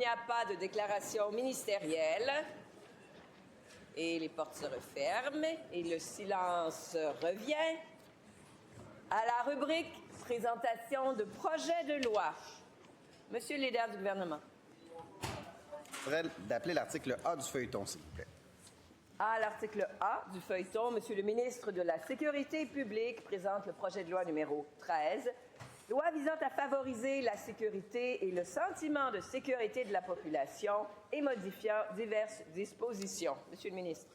n'y a pas de déclaration ministérielle, et les portes se referment et le silence revient, à la rubrique « Présentation de projet de loi ». Monsieur le leader du gouvernement. Je voudrais d'appeler l'article A du feuilleton, s'il vous plaît. À l'article A du feuilleton, Monsieur le ministre de la Sécurité publique présente le projet de loi numéro 13, loi visant à favoriser la sécurité et le sentiment de sécurité de la population et modifiant diverses dispositions. Monsieur le ministre.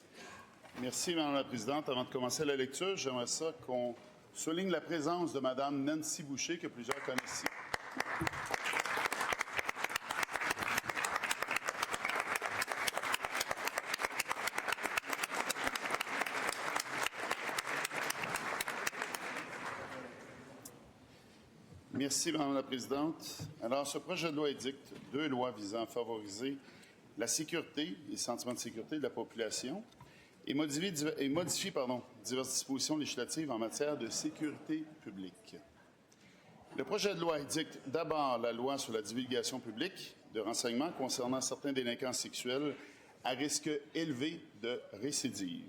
Merci, Mme la Présidente. Avant de commencer la lecture, j'aimerais ça qu'on souligne la présence de Mme Nancy Boucher, que plusieurs connaissent ici. Merci, Mme la Présidente. Alors, ce projet de loi édicte 2 lois visant à favoriser la sécurité et le sentiment de sécurité de la population et modifie diverses dispositions législatives en matière de sécurité publique. Le projet de loi édicte d'abord la loi sur la divulgation publique de renseignements concernant certains délinquants sexuels à risque élevé de récidive,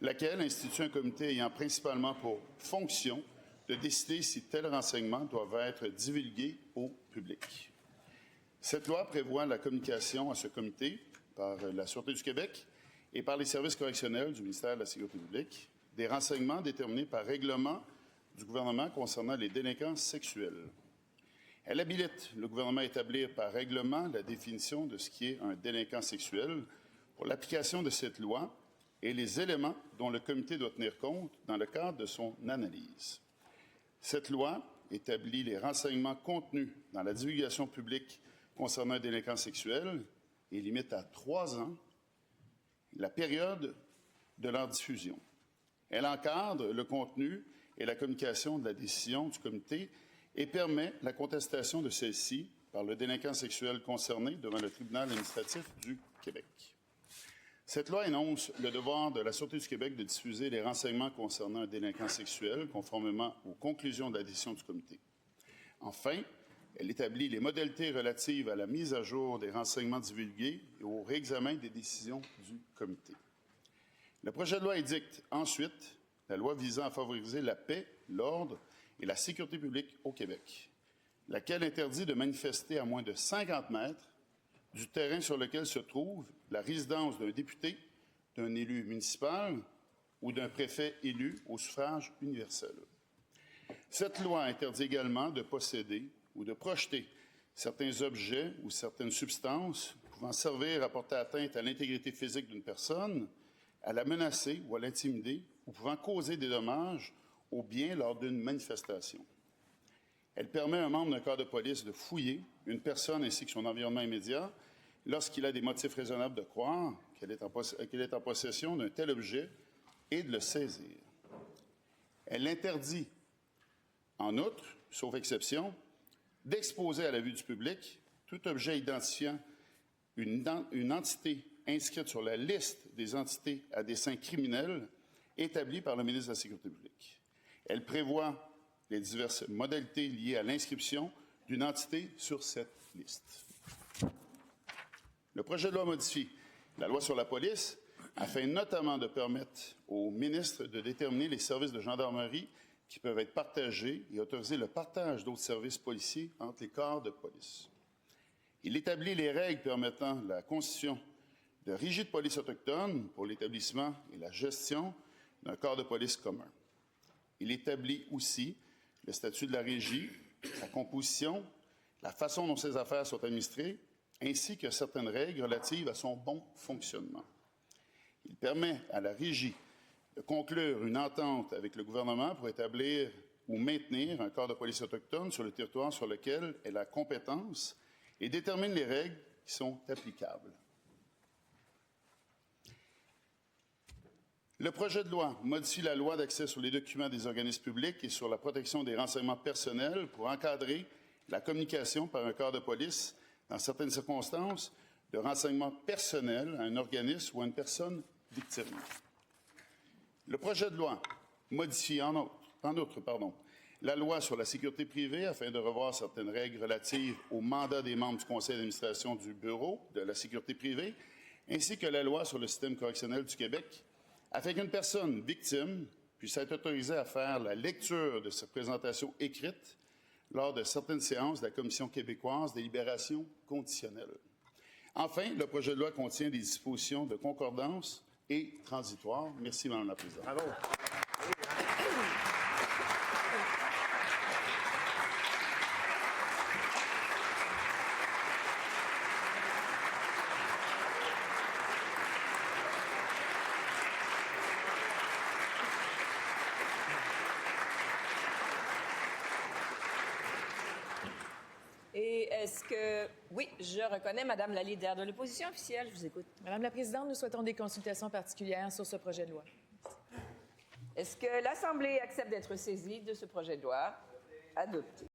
laquelle institue un comité ayant principalement pour fonction de décider si tels renseignements doivent être divulgués au public. Cette loi prévoit la communication à ce comité par la Sûreté du Québec et par les services correctionnels du ministère de la Sécurité publique des renseignements déterminés par règlement du gouvernement concernant les délinquants sexuels. Elle habilite le gouvernement à établir par règlement la définition de ce qui est un délinquant sexuel pour l'application de cette loi et les éléments dont le comité doit tenir compte dans le cadre de son analyse. Cette loi établit les renseignements contenus dans la divulgation publique concernant un délinquant sexuel et limite à 3 ans la période de leur diffusion. Elle encadre le contenu et la communication de la décision du comité et permet la contestation de celle-ci par le délinquant sexuel concerné devant le tribunal administratif du Québec. Cette loi énonce le devoir de la Sûreté du Québec de diffuser les renseignements concernant un délinquant sexuel conformément aux conclusions de la décision du comité. Enfin, elle établit les modalités relatives à la mise à jour des renseignements divulgués et au réexamen des décisions du comité. Le projet de loi édicte ensuite la loi visant à favoriser la paix, l'ordre et la sécurité publique au Québec, laquelle interdit de manifester à moins de 50 mètres du terrain sur lequel se trouve la résidence d'un député, d'un élu municipal ou d'un préfet élu au suffrage universel. Cette loi interdit également de posséder ou de projeter certains objets ou certaines substances pouvant servir à porter atteinte à l'intégrité physique d'une personne, à la menacer ou à l'intimider, ou pouvant causer des dommages aux biens lors d'une manifestation. Elle permet à un membre d'un corps de police de fouiller une personne ainsi que son environnement immédiat lorsqu'il a des motifs raisonnables de croire qu'elle est en possession d'un tel objet et de le saisir. Elle interdit, en outre, sauf exception, d'exposer à la vue du public tout objet identifiant une entité inscrite sur la liste des entités à dessein criminel établie par le ministre de la Sécurité publique. Elle prévoit les diverses modalités liées à l'inscription d'une entité sur cette liste. Le projet de loi modifie la loi sur la police afin notamment de permettre au ministre de déterminer les services de gendarmerie qui peuvent être partagés et autoriser le partage d'autres services policiers entre les corps de police. Il établit les règles permettant la constitution de régies de police autochtones pour l'établissement et la gestion d'un corps de police commun. Il établit aussi le statut de la régie, sa composition, la façon dont ses affaires sont administrées, ainsi que certaines règles relatives à son bon fonctionnement. Il permet à la régie de conclure une entente avec le gouvernement pour établir ou maintenir un corps de police autochtone sur le territoire sur lequel elle a compétence et détermine les règles qui sont applicables. Le projet de loi modifie la loi d'accès sur les documents des organismes publics et sur la protection des renseignements personnels pour encadrer la communication par un corps de police, dans certaines circonstances, de renseignements personnels à un organisme ou à une personne victime. Le projet de loi modifie en outre, la loi sur la sécurité privée afin de revoir certaines règles relatives au mandat des membres du conseil d'administration du Bureau de la sécurité privée, ainsi que la loi sur le système correctionnel du Québec, afin qu'une personne victime puisse être autorisée à faire la lecture de cette présentation écrite lors de certaines séances de la Commission québécoise des libérations conditionnelles. Enfin, le projet de loi contient des dispositions de concordance et transitoires. Merci, Mme la Présidente. Bravo. Et est-ce que... Oui, je reconnais Madame la leader de l'opposition officielle. Je vous écoute. Madame la Présidente, nous souhaitons des consultations particulières sur ce projet de loi. Est-ce que l'Assemblée accepte d'être saisie de ce projet de loi adopté?